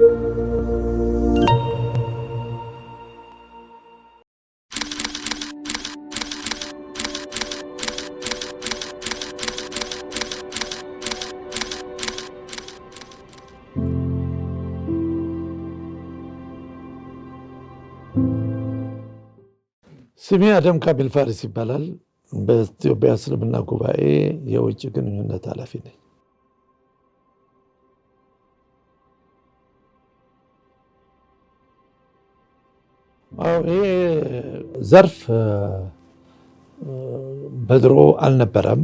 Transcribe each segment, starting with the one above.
ስሜ አደም ካሚል ፋሪስ ይባላል። በኢትዮጵያ እስልምና ጉባኤ የውጭ ግንኙነት ኃላፊ ነኝ። ይሄ ዘርፍ በድሮ አልነበረም።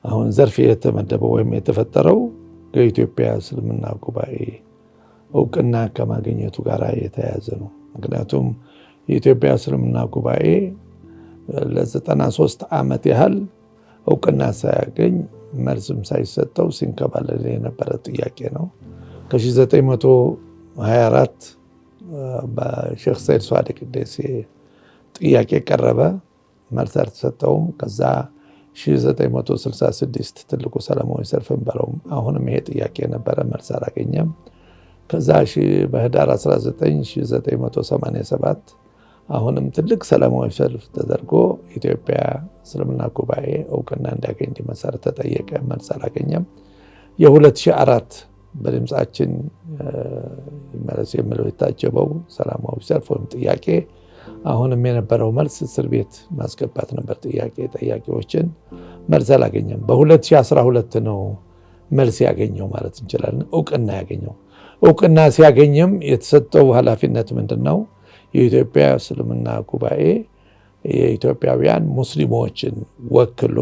አሁን ዘርፍ የተመደበው ወይም የተፈጠረው ከኢትዮጵያ እስልምና ጉባኤ እውቅና ከማግኘቱ ጋር የተያያዘ ነው። ምክንያቱም የኢትዮጵያ እስልምና ጉባኤ ለ93 ዓመት ያህል እውቅና ሳያገኝ መልስም ሳይሰጠው ሲንከባለል የነበረ ጥያቄ ነው። ከ1924 በሼክ ሰይድ ሷዲቅ ደሴ ጥያቄ ቀረበ፣ መልስ አልተሰጠውም። ከዛ 1966 ትልቁ ሰላማዊ ሰልፍን በለው አሁንም ይሄ ጥያቄ ነበረ፣ መልስ አላገኘም። ከዛ በህዳር 1987 አሁንም ትልቅ ሰላማዊ ሰልፍ ተደርጎ ኢትዮጵያ እስልምና ጉባኤ እውቅና እንዲያገኝ እንዲመሰረት ተጠየቀ፣ መልስ አላገኘም። የ2004 በድምፃችን መለስ የሚለው የታጀበው ሰላማዊ ሰልፍ ወይም ጥያቄ አሁንም የነበረው መልስ እስር ቤት ማስገባት ነበር። ጠያቂዎችን መልስ አላገኘም። በ2012 ነው መልስ ያገኘው ማለት እንችላለን፣ እውቅና ያገኘው። እውቅና ሲያገኝም የተሰጠው ኃላፊነት ምንድን ነው? የኢትዮጵያ እስልምና ጉባኤ የኢትዮጵያውያን ሙስሊሞችን ወክሎ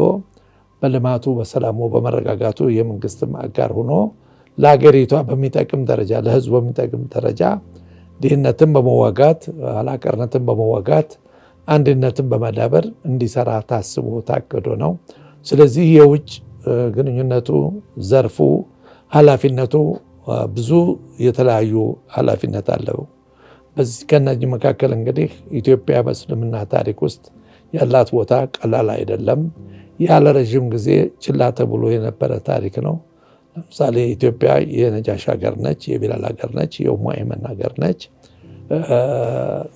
በልማቱ፣ በሰላሙ፣ በመረጋጋቱ የመንግስትም አጋር ሆኖ ለሀገሪቷ በሚጠቅም ደረጃ፣ ለህዝቡ በሚጠቅም ደረጃ ድህነትን በመዋጋት ኋላቀርነትን በመዋጋት አንድነትን በማዳበር እንዲሰራ ታስቦ ታቅዶ ነው። ስለዚህ የውጭ ግንኙነቱ ዘርፉ ኃላፊነቱ ብዙ የተለያዩ ኃላፊነት አለው። በዚህ ከነዚህ መካከል እንግዲህ ኢትዮጵያ በእስልምና ታሪክ ውስጥ ያላት ቦታ ቀላል አይደለም። ያለ ረዥም ጊዜ ችላ ተብሎ የነበረ ታሪክ ነው። ለምሳሌ ኢትዮጵያ የነጃሽ ሀገር ነች፣ የቢላል ሀገር ነች፣ የኡሙ አይመን ሀገር ነች፣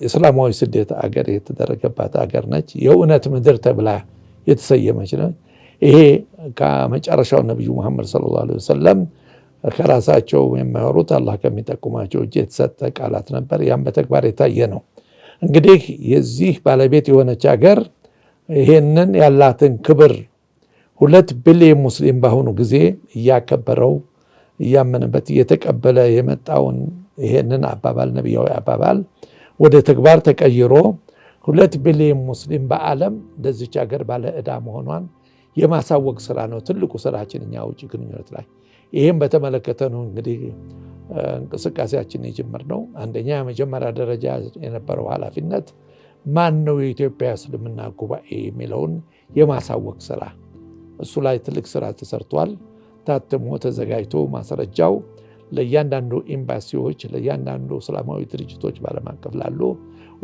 የእስላማዊ ስደት ሀገር የተደረገባት ሀገር ነች፣ የእውነት ምድር ተብላ የተሰየመች ነች። ይሄ ከመጨረሻው ነቢዩ መሐመድ ሰለላሁ ዐለይሂ ወሰለም ከራሳቸው የሚያወሩት አላህ ከሚጠቁማቸው እጅ የተሰጠ ቃላት ነበር። ያም በተግባር የታየ ነው። እንግዲህ የዚህ ባለቤት የሆነች ሀገር ይሄንን ያላትን ክብር 2 ቢሊዮን ሙስሊም በአሁኑ ጊዜ እያከበረው እያመነበት እየተቀበለ የመጣውን ይሄንን አባባል ነቢያዊ አባባል ወደ ተግባር ተቀይሮ 2 ቢሊዮን ሙስሊም በዓለም እንደዚች ሀገር ባለ ዕዳ መሆኗን የማሳወቅ ስራ ነው ትልቁ ስራችን እኛ ውጭ ግንኙነት ላይ። ይህም በተመለከተ ነው እንግዲህ እንቅስቃሴያችን የጀመርነው። አንደኛ የመጀመሪያ ደረጃ የነበረው ኃላፊነት ማን ነው የኢትዮጵያ እስልምና ጉባኤ የሚለውን የማሳወቅ ስራ፣ እሱ ላይ ትልቅ ስራ ተሰርቷል። ታትሞ ተዘጋጅቶ ማስረጃው ለእያንዳንዱ ኤምባሲዎች፣ ለእያንዳንዱ እስላማዊ ድርጅቶች በዓለም አቀፍ ላሉ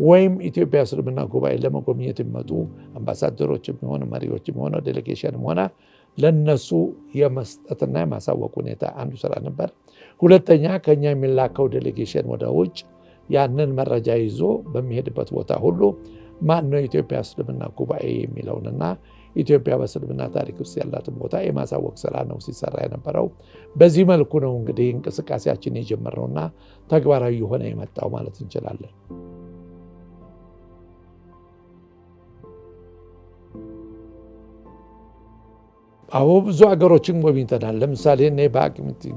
ወይም ኢትዮጵያ እስልምና ጉባኤ ለመጎብኘት የሚመጡ አምባሳደሮችም ሆነ መሪዎችም ሆነ ዴሌጌሽንም ሆነ ለነሱ የመስጠትና የማሳወቅ ሁኔታ አንዱ ስራ ነበር። ሁለተኛ ከኛ የሚላከው ዴሌጌሽን ወደ ውጭ ያንን መረጃ ይዞ በሚሄድበት ቦታ ሁሉ ማን ነው የኢትዮጵያ እስልምና ጉባኤ የሚለውንና ኢትዮጵያ በእስልምና ታሪክ ውስጥ ያላትን ቦታ የማሳወቅ ስራ ነው ሲሰራ የነበረው። በዚህ መልኩ ነው እንግዲህ እንቅስቃሴያችን የጀመርነውና ተግባራዊ የሆነ የመጣው ማለት እንችላለን። አዎ ብዙ ሀገሮችን ጎብኝተናል። ለምሳሌ እኔ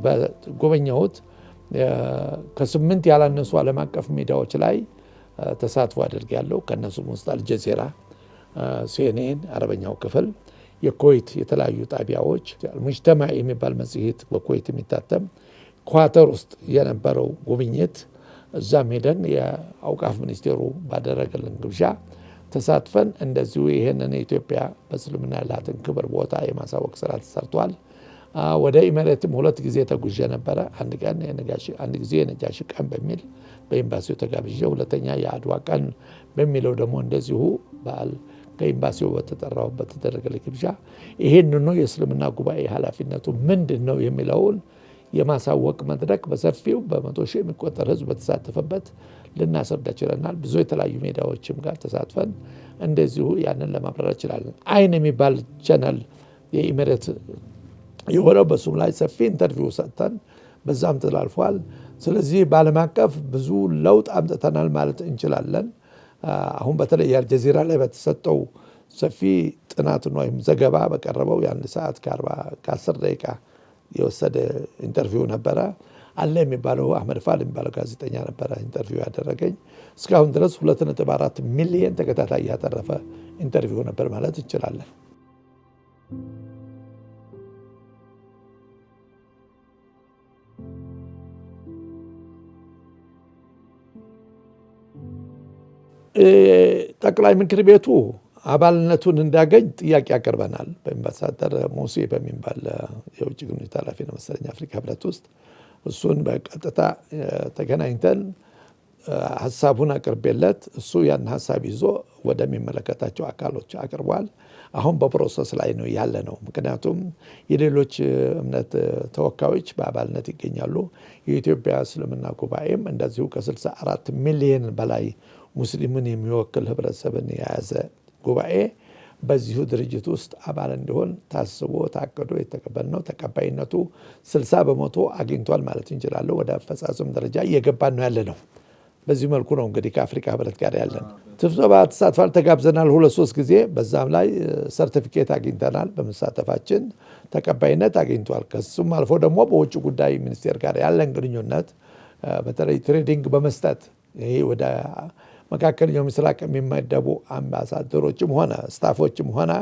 በጎበኘሁት ከ8 ያላነሱ ዓለም አቀፍ ሚዲያዎች ላይ ተሳትፎ አድርጌያለሁ። ከነሱም ውስጥ አልጀዚራ፣ ሲኤንኤን አረበኛው ክፍል፣ የኩዌት የተለያዩ ጣቢያዎች፣ ሙጅተማ የሚባል መጽሔት በኩዌት የሚታተም፣ ኳተር ውስጥ የነበረው ጉብኝት እዛም ሄደን የአውቃፍ ሚኒስቴሩ ባደረገልን ግብዣ ተሳትፈን እንደዚሁ ይሄንን የኢትዮጵያ በእስልምና ያላትን ክብር ቦታ የማሳወቅ ስራ ተሰርቷል። ወደ ኢሚሬትም 2 ጊዜ ተጉዤ ነበረ። አንድ ጊዜ የነጃሺ ቀን በሚል በኤምባሲው ተጋብዤ፣ ሁለተኛ የአድዋ ቀን በሚለው ደግሞ እንደዚሁ በዓል ከኤምባሲው በተጠራውበት ተደረገ ግብዣ። ይሄንኑ የእስልምና ጉባኤ ኃላፊነቱ ምንድን ነው የሚለውን የማሳወቅ መድረክ በሰፊው በመቶ ሺህ የሚቆጠር ህዝብ በተሳተፈበት ልናስረዳ ችለናል። ብዙ የተለያዩ ሜዲያዎችም ጋር ተሳትፈን እንደዚሁ ያንን ለማብራራት እንችላለን። አይን የሚባል ቻናል የኢሜሬት የሆነው በሱም ላይ ሰፊ ኢንተርቪው ሰጥተን በዛም ተላልፏል። ስለዚህ በዓለም አቀፍ ብዙ ለውጥ አምጥተናል ማለት እንችላለን። አሁን በተለይ አልጀዚራ ላይ በተሰጠው ሰፊ ጥናት ወይም ዘገባ በቀረበው የ1 ሰዓት ከ10 ደቂቃ የወሰደ ኢንተርቪው ነበረ። አለ የሚባለው አህመድ ፋል የሚባለው ጋዜጠኛ ነበረ ኢንተርቪው ያደረገኝ። እስካሁን ድረስ 2.4 ሚሊዮን ተከታታይ ያተረፈ ኢንተርቪው ነበር ማለት እንችላለን። ጠቅላይ ምክር ቤቱ አባልነቱን እንዳገኝ ጥያቄ ያቀርበናል። በአምባሳደር ሞሴ በሚባል የውጭ ግንኙነት ኃላፊ ነው መሰለኝ አፍሪካ ህብረት ውስጥ እሱን በቀጥታ ተገናኝተን ሀሳቡን አቅርቤለት እሱ ያን ሀሳብ ይዞ ወደሚመለከታቸው አካሎች አቅርቧል። አሁን በፕሮሰስ ላይ ነው ያለ ነው። ምክንያቱም የሌሎች እምነት ተወካዮች በአባልነት ይገኛሉ። የኢትዮጵያ እስልምና ጉባኤም እንደዚሁ ከ64 ሚሊዮን በላይ ሙስሊምን የሚወክል ህብረተሰብን የያዘ ጉባኤ በዚሁ ድርጅት ውስጥ አባል እንዲሆን ታስቦ ታቅዶ የተቀበልነው ተቀባይነቱ 60% አግኝቷል ማለት እንችላለን። ወደ አፈጻጸም ደረጃ እየገባን ነው ያለ ነው። በዚህ መልኩ ነው እንግዲህ ከአፍሪካ ህብረት ጋር ያለን ስብሰባ ተሳትፈን ተጋብዘናል 2-3 ጊዜ። በዛም ላይ ሰርቲፊኬት አግኝተናል። በመሳተፋችን ተቀባይነት አግኝቷል። ከሱም አልፎ ደግሞ በውጭ ጉዳይ ሚኒስቴር ጋር ያለን ግንኙነት በተለይ ትሬዲንግ በመስጠት ይሄ ወደ መካከለኛው ምስራቅ የሚመደቡ አምባሳደሮችም ሆነ ስታፎችም ሆነ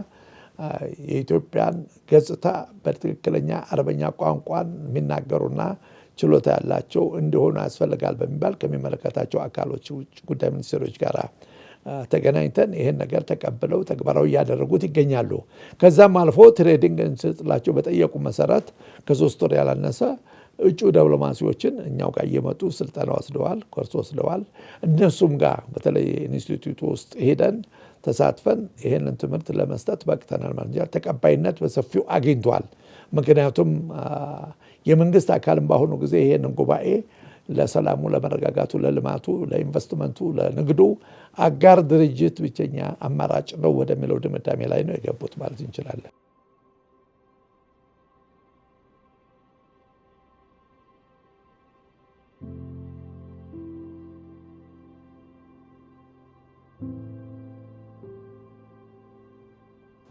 የኢትዮጵያን ገጽታ በትክክለኛ አረበኛ ቋንቋን የሚናገሩና ችሎታ ያላቸው እንዲሆኑ ያስፈልጋል በሚባል ከሚመለከታቸው አካሎች ውጭ ጉዳይ ሚኒስቴሮች ጋር ተገናኝተን ይሄን ነገር ተቀብለው ተግባራዊ እያደረጉት ይገኛሉ። ከዛም አልፎ ትሬዲንግ እንስጥላቸው በጠየቁ መሰረት ከ3 ወር ያላነሰ እጩ ዲፕሎማሲዎችን እኛው ጋር እየመጡ ስልጠና ወስደዋል፣ ኮርስ ወስደዋል። እነሱም ጋር በተለይ ኢንስቲትዩቱ ውስጥ ሄደን ተሳትፈን ይሄንን ትምህርት ለመስጠት በቅተናል ማለት ነው። ተቀባይነት በሰፊው አግኝቷል። ምክንያቱም የመንግስት አካልም በአሁኑ ጊዜ ይሄንን ጉባኤ ለሰላሙ፣ ለመረጋጋቱ፣ ለልማቱ፣ ለኢንቨስትመንቱ፣ ለንግዱ አጋር ድርጅት ብቸኛ አማራጭ ነው ወደሚለው ድምዳሜ ላይ ነው የገቡት ማለት እንችላለን።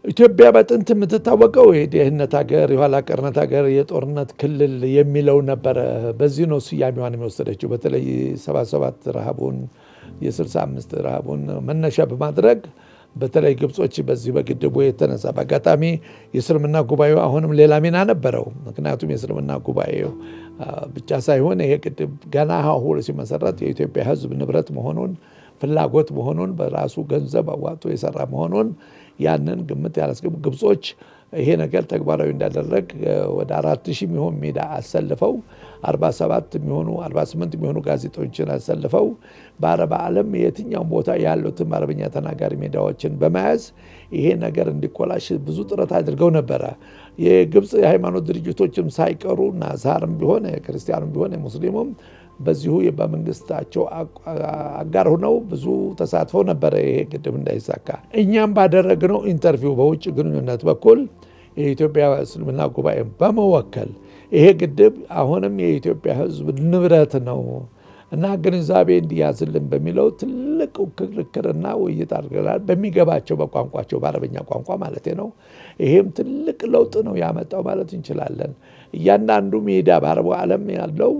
ኢትዮጵያ በጥንት የምትታወቀው የድህነት ሀገር፣ የኋላ ቀርነት ሀገር፣ የጦርነት ክልል የሚለው ነበረ። በዚህ ነው ስያሜዋን የወሰደችው። በተለይ 77 ረሃቡን የ65 ረሃቡን መነሻ በማድረግ በተለይ ግብጾች በዚህ በግድቡ የተነሳ በአጋጣሚ የእስልምና ጉባኤው አሁንም ሌላ ሚና ነበረው። ምክንያቱም የእስልምና ጉባኤው ብቻ ሳይሆን ይሄ ግድብ ገና አሁን ሲመሰረት የኢትዮጵያ ሕዝብ ንብረት መሆኑን ፍላጎት መሆኑን በራሱ ገንዘብ አዋጥቶ የሰራ መሆኑን ያንን ግምት ያላስገቡ ግብጾች ይሄ ነገር ተግባራዊ እንዳደረግ ወደ 4000 የሚሆን ሜዳ አሰልፈው 47 የሚሆኑ 48 የሚሆኑ ጋዜጦችን አሰልፈው በአረብ ዓለም የትኛውም ቦታ ያሉትን አረብኛ ተናጋሪ ሜዳዎችን በመያዝ ይሄ ነገር እንዲኮላሽ ብዙ ጥረት አድርገው ነበረ። የግብጽ የሃይማኖት ድርጅቶችም ሳይቀሩ እና ዛርም ቢሆን ክርስቲያኑም ቢሆን ሙስሊሙም በዚሁ በመንግስታቸው አጋር ሆነው ብዙ ተሳትፈው ነበረ ይሄ ግድብ እንዳይሳካ። እኛም ባደረግነው ኢንተርቪው በውጭ ግንኙነት በኩል የኢትዮጵያ እስልምና ጉባኤ በመወከል ይሄ ግድብ አሁንም የኢትዮጵያ ሕዝብ ንብረት ነው እና ግንዛቤ እንዲያዝልን በሚለው ትልቅ ክርክርና ውይይት አድርገናል። በሚገባቸው በቋንቋቸው በአረበኛ ቋንቋ ማለት ነው። ይሄም ትልቅ ለውጥ ነው ያመጣው ማለት እንችላለን። እያንዳንዱ ሜዳ በአረቡ ዓለም ያለው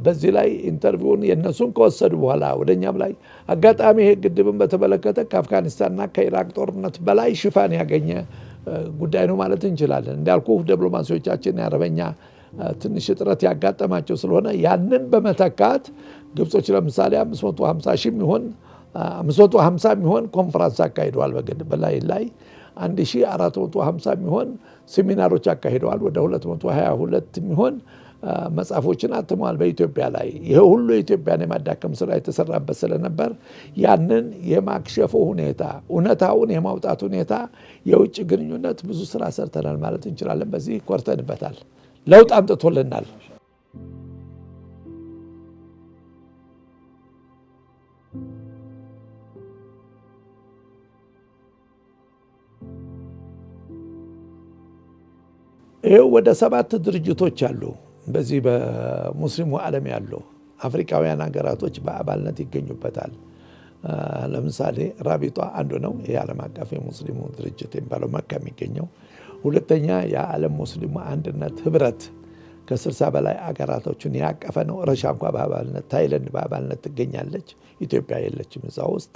በዚህ ላይ ኢንተርቪውን የነሱን ከወሰዱ በኋላ ወደኛም ላይ አጋጣሚ ይሄ ግድብን በተመለከተ ከአፍጋኒስታንና ከኢራቅ ጦርነት በላይ ሽፋን ያገኘ ጉዳይ ነው ማለት እንችላለን። እንዳልኩ ዲፕሎማሲዎቻችን የአረበኛ ትንሽ እጥረት ያጋጠማቸው ስለሆነ ያንን በመተካት ግብጾች ለምሳሌ 550 የሚሆን ኮንፈረንስ አካሂደዋል። በግድብ ላይ 1450 የሚሆን ሴሚናሮች አካሂደዋል። ወደ 222 የሚሆን መጽሐፎችን አትሟል በኢትዮጵያ ላይ። ይሄ ሁሉ የኢትዮጵያን የማዳከም ስራ የተሰራበት ስለነበር ያንን የማክሸፉ ሁኔታ እውነታውን የማውጣት ሁኔታ የውጭ ግንኙነት ብዙ ስራ ሰርተናል ማለት እንችላለን። በዚህ ኮርተንበታል። ለውጥ አምጥቶልናል። ይኸው ወደ 7 ድርጅቶች አሉ በዚህ በሙስሊሙ ዓለም ያሉ አፍሪካውያን ሀገራቶች በአባልነት ይገኙበታል። ለምሳሌ ራቢጧ አንዱ ነው። የዓለም አቀፍ የሙስሊሙ ድርጅት የሚባለው መካ የሚገኘው። ሁለተኛ የዓለም ሙስሊሙ አንድነት ህብረት ከ60 በላይ አገራቶችን ያቀፈ ነው። ረሻ እንኳ በአባልነት፣ ታይላንድ በአባልነት ትገኛለች። ኢትዮጵያ የለችም እዛ ውስጥ።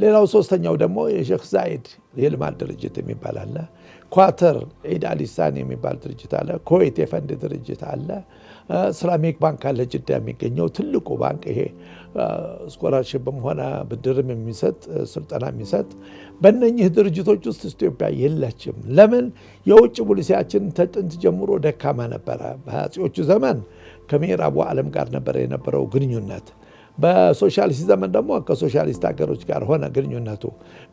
ሌላው ሶስተኛው ደግሞ የሼክ ዛይድ የልማት ድርጅት የሚባል አለ። ኳተር ኢድ አሊሳን የሚባል ድርጅት አለ። ኩዌት የፈንድ ድርጅት አለ። እስላሚክ ባንክ አለ ጅዳ የሚገኘው ትልቁ ባንክ። ይሄ ስኮላርሽፕም ሆነ ብድርም የሚሰጥ ስልጠና የሚሰጥ። በእነኚህ ድርጅቶች ውስጥ ኢትዮጵያ የለችም። ለምን? የውጭ ፖሊሲያችን ተጥንት ጀምሮ ደካማ ነበረ። በአፄዎቹ ዘመን ከምዕራቡ ዓለም ጋር ነበረ የነበረው ግንኙነት። በሶሻሊስት ዘመን ደግሞ ከሶሻሊስት ሀገሮች ጋር ሆነ ግንኙነቱ።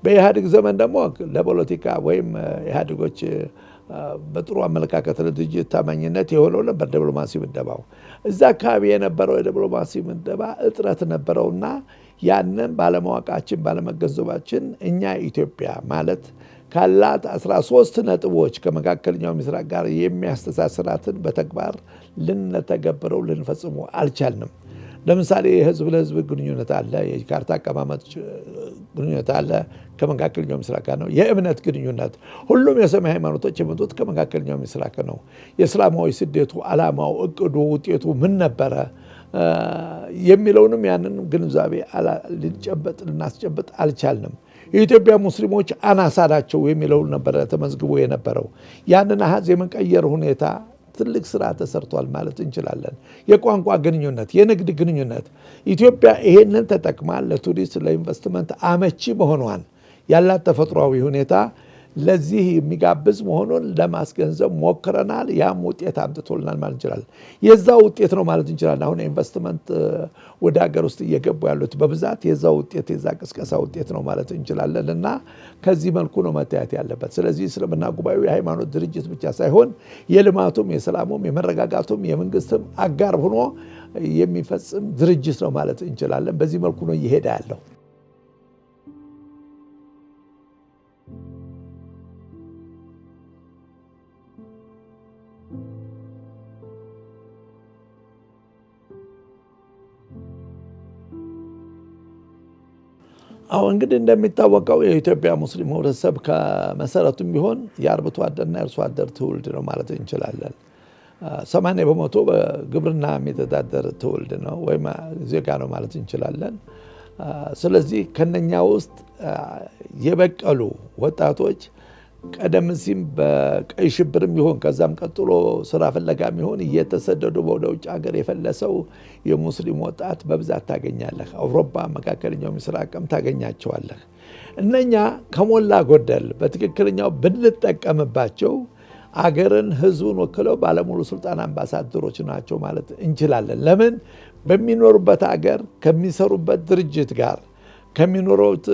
በኢህአዴግ ዘመን ደግሞ ለፖለቲካ ወይም ኢህአዴጎች በጥሩ አመለካከት ለድርጅት ታማኝነት የሆነው ነበር ዲፕሎማሲ ምደባው። እዛ አካባቢ የነበረው የዲፕሎማሲ ምደባ እጥረት ነበረውና ያንን ባለማወቃችን ባለመገንዘባችን እኛ ኢትዮጵያ ማለት ካላት 13 ነጥቦች ከመካከለኛው ምስራቅ ጋር የሚያስተሳስራትን በተግባር ልንተገብረው ልንፈጽሙ አልቻልንም። ለምሳሌ የህዝብ ለህዝብ ግንኙነት አለ። የካርታ አቀማመጥ ግንኙነት አለ። ከመካከለኛው ምስራቅ ነው። የእምነት ግንኙነት ሁሉም የሰማይ ሃይማኖቶች የመጡት ከመካከለኛው ምስራቅ ነው። የእስላማዊ ስደቱ ዓላማው፣ እቅዱ፣ ውጤቱ ምን ነበረ የሚለውንም ያንን ግንዛቤ ልናስጨበጥ አልቻልንም። የኢትዮጵያ ሙስሊሞች አናሳ ናቸው የሚለውን ነበረ ተመዝግቦ የነበረው። ያንን አሃዝ የመቀየር ሁኔታ ትልቅ ስራ ተሰርቷል ማለት እንችላለን። የቋንቋ ግንኙነት፣ የንግድ ግንኙነት ኢትዮጵያ ይሄንን ተጠቅማ ለቱሪስት ለኢንቨስትመንት አመቺ መሆኗን ያላት ተፈጥሯዊ ሁኔታ ለዚህ የሚጋብዝ መሆኑን ለማስገንዘብ ሞክረናል። ያም ውጤት አምጥቶልናል ማለት እንችላለን። የዛ ውጤት ነው ማለት እንችላለን። አሁን ኢንቨስትመንት ወደ ሀገር ውስጥ እየገቡ ያሉት በብዛት የዛ ውጤት የዛ ቅስቀሳ ውጤት ነው ማለት እንችላለን። እና ከዚህ መልኩ ነው መታየት ያለበት። ስለዚህ እስልምና ጉባኤው የሃይማኖት ድርጅት ብቻ ሳይሆን የልማቱም፣ የሰላሙም፣ የመረጋጋቱም የመንግስትም አጋር ሆኖ የሚፈጽም ድርጅት ነው ማለት እንችላለን። በዚህ መልኩ ነው እየሄደ ያለው። አሁን እንግዲህ እንደሚታወቀው የኢትዮጵያ ሙስሊም ህብረተሰብ ከመሰረቱም ቢሆን የአርብቶ አደርና የአርሶ አደር ትውልድ ነው ማለት እንችላለን። 80% በግብርና የሚተዳደር ትውልድ ነው ወይም ዜጋ ነው ማለት እንችላለን። ስለዚህ ከነኛ ውስጥ የበቀሉ ወጣቶች ቀደም ሲል በቀይ ሽብርም ይሆን ከዛም ቀጥሎ ስራ ፍለጋም ይሆን እየተሰደዱ ወደ ውጭ ሀገር የፈለሰው የሙስሊም ወጣት በብዛት ታገኛለህ። አውሮፓ፣ መካከለኛው ምስራቅም ታገኛቸዋለህ። እነኛ ከሞላ ጎደል በትክክለኛው ብንጠቀምባቸው አገርን፣ ህዝቡን ወክለው ባለሙሉ ስልጣን አምባሳደሮች ናቸው ማለት እንችላለን። ለምን? በሚኖሩበት ሀገር ከሚሰሩበት ድርጅት ጋር ከሚኖሩት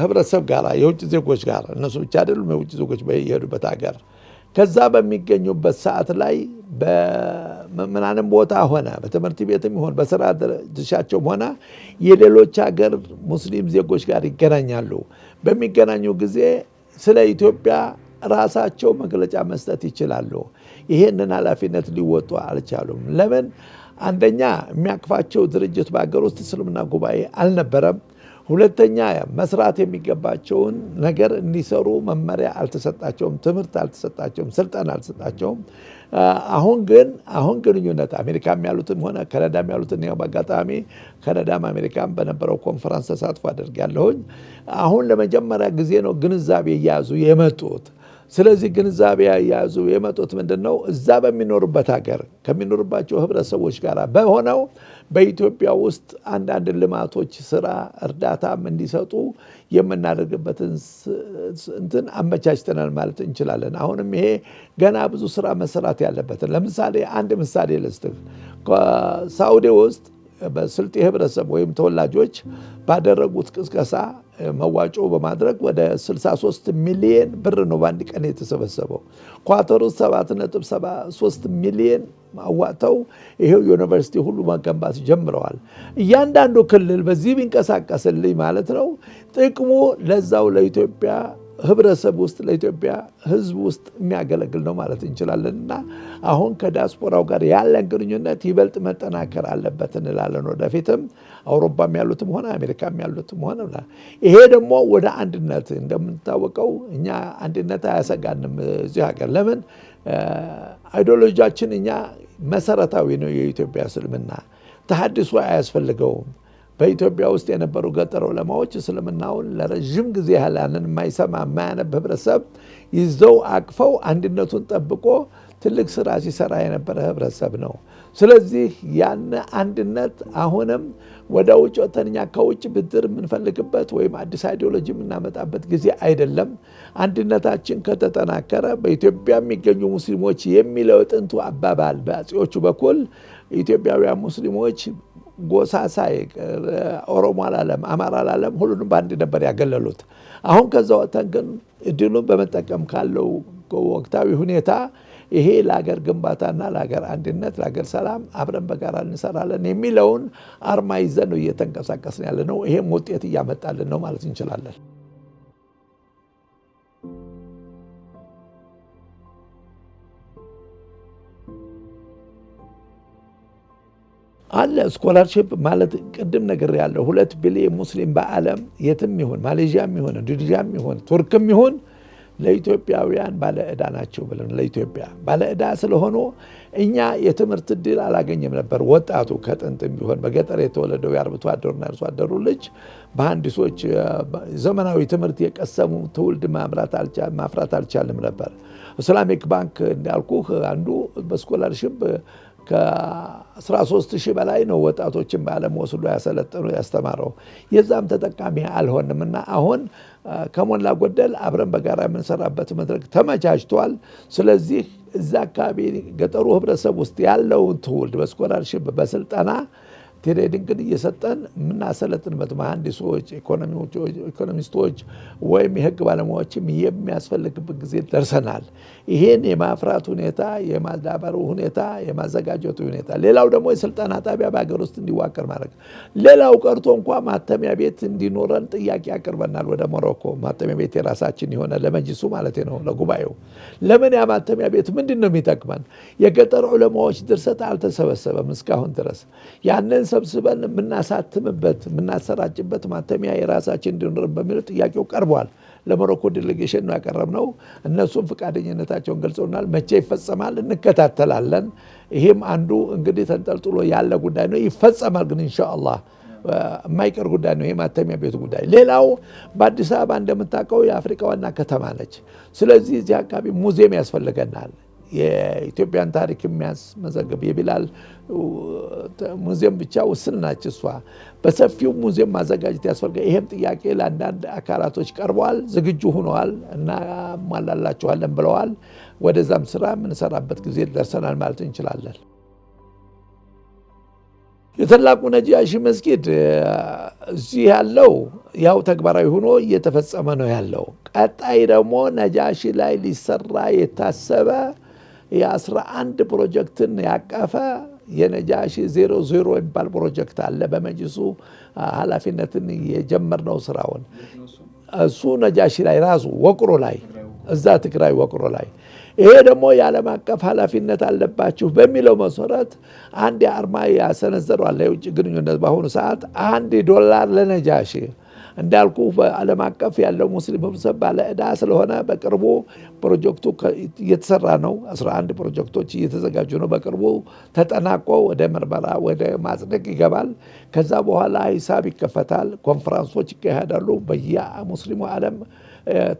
ህብረተሰብ ጋር የውጭ ዜጎች ጋር እነሱ ብቻ አይደሉም፣ የውጭ ዜጎች በየሄዱበት ሀገር ከዛ በሚገኙበት ሰዓት ላይ በምናንም ቦታ ሆነ በትምህርት ቤትም ይሆን በስራ ድርሻቸውም ሆነ የሌሎች ሀገር ሙስሊም ዜጎች ጋር ይገናኛሉ። በሚገናኙ ጊዜ ስለ ኢትዮጵያ ራሳቸው መግለጫ መስጠት ይችላሉ። ይሄንን ኃላፊነት ሊወጡ አልቻሉም። ለምን? አንደኛ የሚያቅፋቸው ድርጅት በሀገር ውስጥ እስልምና ጉባኤ አልነበረም። ሁለተኛ መስራት የሚገባቸውን ነገር እንዲሰሩ መመሪያ አልተሰጣቸውም፣ ትምህርት አልተሰጣቸውም፣ ስልጠና አልተሰጣቸውም። አሁን ግንኙነት አሜሪካም ያሉትም ሆነ ካናዳም ያሉትን በአጋጣሚ ካናዳም አሜሪካም በነበረው ኮንፈረንስ ተሳትፎ አድርጌያለሁኝ። አሁን ለመጀመሪያ ጊዜ ነው ግንዛቤ እያያዙ የመጡት። ስለዚህ ግንዛቤ እያያዙ የመጡት ምንድነው? እዛ በሚኖሩበት ሀገር ከሚኖሩባቸው ህብረተሰቦች ጋር በሆነው በኢትዮጵያ ውስጥ አንዳንድ ልማቶች፣ ስራ፣ እርዳታም እንዲሰጡ የምናደርግበትን እንትን አመቻችተናል ማለት እንችላለን። አሁንም ይሄ ገና ብዙ ስራ መሰራት ያለበትን ለምሳሌ አንድ ምሳሌ ልስጥህ። ሳውዲ ውስጥ በስልጤ ህብረተሰብ ወይም ተወላጆች ባደረጉት ቅስቀሳ መዋጮ በማድረግ ወደ 63 ሚሊዮን ብር ነው በአንድ ቀን የተሰበሰበው። ኳተር ውስጥ 7.73 ሚሊዮን አዋጥተው ይሄው ዩኒቨርሲቲ ሁሉ መገንባት ጀምረዋል። እያንዳንዱ ክልል በዚህ ቢንቀሳቀስልኝ ማለት ነው ጥቅሙ ለዛው ለኢትዮጵያ ህብረተሰብ ውስጥ ለኢትዮጵያ ህዝብ ውስጥ የሚያገለግል ነው ማለት እንችላለንና አሁን ከዲያስፖራው ጋር ያለን ግንኙነት ይበልጥ መጠናከር አለበት እንላለን። ወደፊትም አውሮፓም ያሉትም ሆነ አሜሪካም ያሉትም ሆነ ይሄ ደግሞ ወደ አንድነት እንደምንታወቀው እኛ አንድነት አያሰጋንም እዚህ ሀገር። ለምን አይዲዮሎጂያችን እኛ መሰረታዊ ነው። የኢትዮጵያ እስልምና ተሐድሶ አያስፈልገውም። በኢትዮጵያ ውስጥ የነበሩ ገጠር ዑለማዎች እስልምናውን ለረጅም ጊዜ ያህላንን የማይሰማ የማያነብ ህብረተሰብ ይዘው አቅፈው አንድነቱን ጠብቆ ትልቅ ስራ ሲሰራ የነበረ ህብረተሰብ ነው። ስለዚህ ያን አንድነት አሁንም ወደ ውጭ ወተኛ ከውጭ ብድር የምንፈልግበት ወይም አዲስ አይዲዮሎጂ የምናመጣበት ጊዜ አይደለም። አንድነታችን ከተጠናከረ በኢትዮጵያ የሚገኙ ሙስሊሞች የሚለው ጥንቱ አባባል በአጼዎቹ በኩል ኢትዮጵያውያን ሙስሊሞች ጎሳ ሳይቅ ኦሮሞ አላለም፣ አማራ አላለም፣ ሁሉንም በአንድ ነበር ያገለሉት። አሁን ከዛ ወጥተን ግን እድሉን በመጠቀም ካለው ወቅታዊ ሁኔታ ይሄ ለሀገር ግንባታና ለሀገር አንድነት ለሀገር ሰላም አብረን በጋራ እንሰራለን የሚለውን አርማ ይዘን ነው እየተንቀሳቀስን ያለ ነው። ይሄም ውጤት እያመጣልን ነው ማለት እንችላለን። አለ ስኮላርሺፕ ማለት ቅድም ነገር ያለው 2 ቢሊዮን ሙስሊም በዓለም የትም ይሁን ማሌዥያም ይሁን ኢንዶኔዥያም ይሁን ቱርክም ይሁን ለኢትዮጵያውያን ባለዕዳ ናቸው ብለን ለኢትዮጵያ ባለዕዳ ስለሆኑ እኛ የትምህርት ዕድል አላገኘም ነበር። ወጣቱ ከጥንትም ቢሆን በገጠር የተወለደው የአርብቶ አደሩና የአርሶ አደሩ ልጅ በመሐንዲሶች ዘመናዊ ትምህርት የቀሰሙ ትውልድ ማፍራት አልቻልም ነበር። ኢስላሚክ ባንክ እንዳልኩህ አንዱ በስኮላርሺፕ ከ13,000 በላይ ነው ወጣቶችን በዓለም ወስዶ ያሰለጠኑ ያስተማረው። የዛም ተጠቃሚ አልሆንምና አሁን ከሞላ ጎደል አብረን በጋራ የምንሰራበት መድረክ ተመቻችቷል። ስለዚህ እዛ አካባቢ ገጠሩ ህብረተሰብ ውስጥ ያለውን ትውልድ በስኮላርሺፕ በስልጠና ትሬኒንግን እየሰጠን የምናሰለጥንበት መሐንዲሶች፣ ኢኮኖሚስቶች ወይም የህግ ባለሙያዎችም የሚያስፈልግበት ጊዜ ደርሰናል። ይሄን የማፍራት ሁኔታ፣ የማዳበሩ ሁኔታ፣ የማዘጋጀቱ ሁኔታ፣ ሌላው ደግሞ የስልጠና ጣቢያ በሀገር ውስጥ እንዲዋቀር ማድረግ። ሌላው ቀርቶ እንኳ ማተሚያ ቤት እንዲኖረን ጥያቄ አቅርበናል ወደ ሞሮኮ። ማተሚያ ቤት የራሳችን የሆነ ለመጅሱ ማለት ነው ለጉባኤው። ለምን ያ ማተሚያ ቤት ምንድን ነው የሚጠቅመን? የገጠር ዑለማዎች ድርሰት አልተሰበሰበም እስካሁን ድረስ። ያንን ሰብስበን የምናሳትምበት የምናሰራጭበት ማተሚያ የራሳችን እንዲኖር በሚል ጥያቄው ቀርቧል። ለሞሮኮ ዴሌጌሽን ነው ያቀረብነው። እነሱም ፈቃደኝነታቸውን ገልጸውናል። መቼ ይፈጸማል እንከታተላለን። ይሄም አንዱ እንግዲህ ተንጠልጥሎ ያለ ጉዳይ ነው። ይፈጸማል ግን ኢንሻአላህ የማይቀር ጉዳይ ነው። ይሄ ማተሚያ ቤቱ ጉዳይ። ሌላው በአዲስ አበባ እንደምታውቀው የአፍሪካ ዋና ከተማ ነች። ስለዚህ እዚህ አካባቢ ሙዚየም ያስፈልገናል። የኢትዮጵያን ታሪክ የሚያስመዘግብ የቢላል ሙዚየም ብቻ ውስን ናች እሷ። በሰፊው ሙዚየም ማዘጋጀት ያስፈልጋል። ይሄም ጥያቄ ለአንዳንድ አካላቶች ቀርበዋል። ዝግጁ ሆነዋል እና ማላላቸዋለን ብለዋል። ወደዛም ስራ የምንሰራበት ጊዜ ደርሰናል ማለት እንችላለን። የታላቁ ነጃሺ መስጊድ እዚህ ያለው ያው ተግባራዊ ሆኖ እየተፈጸመ ነው ያለው። ቀጣይ ደግሞ ነጃሺ ላይ ሊሰራ የታሰበ የ11 ፕሮጀክትን ያቀፈ የነጃሺ 00 የሚባል ፕሮጀክት አለ። በመጅሱ ኃላፊነትን የጀመርነው ስራውን እሱ ነጃሺ ላይ ራሱ ወቅሮ ላይ እዛ ትግራይ ወቅሮ ላይ ይሄ ደግሞ የዓለም አቀፍ ኃላፊነት አለባችሁ በሚለው መሰረት አንድ አርማ ያሰነዘረዋል። የውጭ ግንኙነት በአሁኑ ሰዓት $1 ለነጃሺ እንዳልኩ በዓለም አቀፍ ያለው ሙስሊም ህብረተሰብ ባለ ዕዳ ስለሆነ በቅርቡ ፕሮጀክቱ እየተሰራ ነው። 11 ፕሮጀክቶች እየተዘጋጁ ነው። በቅርቡ ተጠናቆ ወደ ምርመራ ወደ ማጽደቅ ይገባል። ከዛ በኋላ ሂሳብ ይከፈታል። ኮንፈረንሶች ይካሄዳሉ። በየሙስሊሙ ዓለም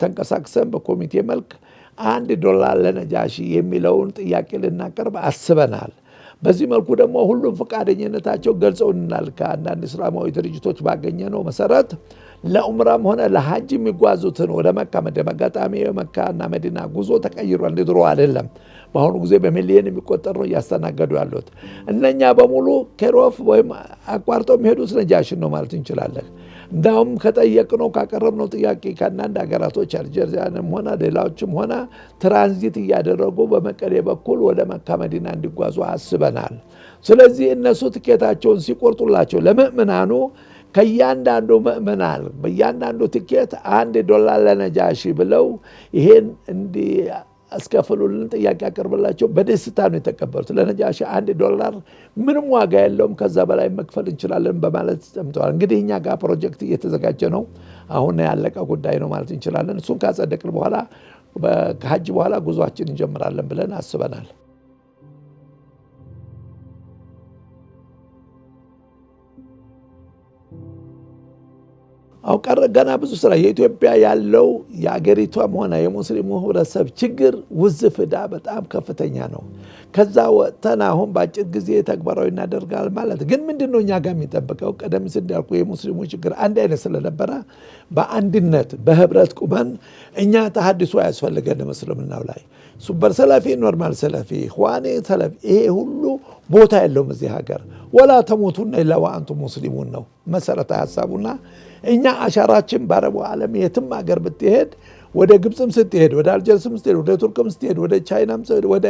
ተንቀሳቅሰን በኮሚቴ መልክ $1 ለነጃሺ የሚለውን ጥያቄ ልናቀርብ አስበናል። በዚህ መልኩ ደግሞ ሁሉም ፈቃደኝነታቸው ገልጸውልናል። ከአንዳንድ እስላማዊ ድርጅቶች ባገኘነው መሰረት ለኡምራም ሆነ ለሐጅ የሚጓዙትን ወደ መካ መደመጋጣሚ መካና መዲና ጉዞ ተቀይሯል። እንደ ድሮ አይደለም። በአሁኑ ጊዜ በሚሊዮን የሚቆጠር ነው እያስተናገዱ ያሉት። እነኛ በሙሉ ኬሮፍ ወይም አቋርጠው የሚሄዱት ነጃሽን ነው ማለት እንችላለን። እንዳውም ከጠየቅነው ካቀረብነው ጥያቄ ከአንዳንድ ሀገራቶች አልጀሪያንም ሆነ ሌላዎችም ሆነ ትራንዚት እያደረጉ በመቀሌ በኩል ወደ መካ መዲና እንዲጓዙ አስበናል። ስለዚህ እነሱ ትኬታቸውን ሲቆርጡላቸው ለምእምናኑ ከእያንዳንዱ ምእመናን በእያንዳንዱ ትኬት $1 ለነጃሺ ብለው ይሄን እንዲያስከፍሉልን ጥያቄ አቀርብላቸው በደስታ ነው የተቀበሉት። ለነጃሺ $1 ምንም ዋጋ የለውም፣ ከዛ በላይ መክፈል እንችላለን በማለት ተምተዋል። እንግዲህ እኛ ጋር ፕሮጀክት እየተዘጋጀ ነው። አሁን ያለቀ ጉዳይ ነው ማለት እንችላለን። እሱን ካጸደቅን በኋላ ከሐጅ በኋላ ጉዟችን እንጀምራለን ብለን አስበናል። አውቀረ ገና ብዙ ስራ የኢትዮጵያ ያለው የአገሪቷም ሆነ የሙስሊሙ ህብረተሰብ ችግር ውዝፍ ዕዳ በጣም ከፍተኛ ነው። ከዛ ወጥተን አሁን በአጭር ጊዜ ተግባራዊ እናደርጋለን ማለት ግን ምንድነው እኛ ጋር የሚጠብቀው? ቀደም ሲል እንዳልኩ የሙስሊሙ ችግር አንድ አይነት ስለነበረ በአንድነት በህብረት ቁመን እኛ ተሐድሶ ያስፈልገን እስልምናው ላይ ሱፐር ሰለፊ፣ ኖርማል ሰለፊ፣ ኢኽዋኒ ሰለፊ ይሄ ሁሉ ቦታ የለውም እዚህ ሀገር። ወላ ተሞቱና ኢላ ወአንቱም ሙስሊሙን ነው መሰረታዊ ሐሳቡና እኛ አሻራችን በአረቡ ዓለም የትም ሀገር ብትሄድ ወደ ግብፅም ስትሄድ ወደ አልጀርስም ስትሄድ ወደ ቱርክም ስትሄድ ወደ ቻይናም ስትሄድ ወደ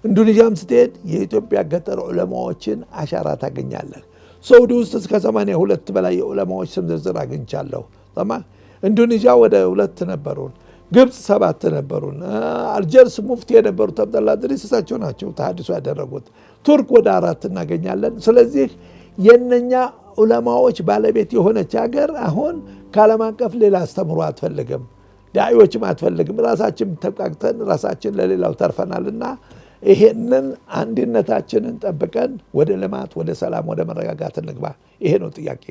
ኢንዶኔዥያም ስትሄድ የኢትዮጵያ ገጠር ዑለማዎችን አሻራ ታገኛለህ። ሳውዲ ውስጥ እስከ 82 በላይ የዑለማዎች ስም ዝርዝር አግኝቻለሁ። ኢንዶኔዥያ ወደ 2 ነበሩን፣ ግብፅ 7 ነበሩን። አልጀርስ ሙፍቲ የነበሩት አብደላ ድሪስ እሳቸው ናቸው ተሐድሶ ያደረጉት። ቱርክ ወደ 4 እናገኛለን። ስለዚህ የነኛ ዑለማዎች ባለቤት የሆነች ሀገር አሁን ከዓለም አቀፍ ሌላ አስተምሮ አትፈልግም፣ ዳዒዎችም አትፈልግም። ራሳችን ተቃቅተን ራሳችን ለሌላው ተርፈናልና ይሄንን አንድነታችንን ጠብቀን ወደ ልማት፣ ወደ ሰላም፣ ወደ መረጋጋት እንግባ። ይሄ ነው ጥያቄ።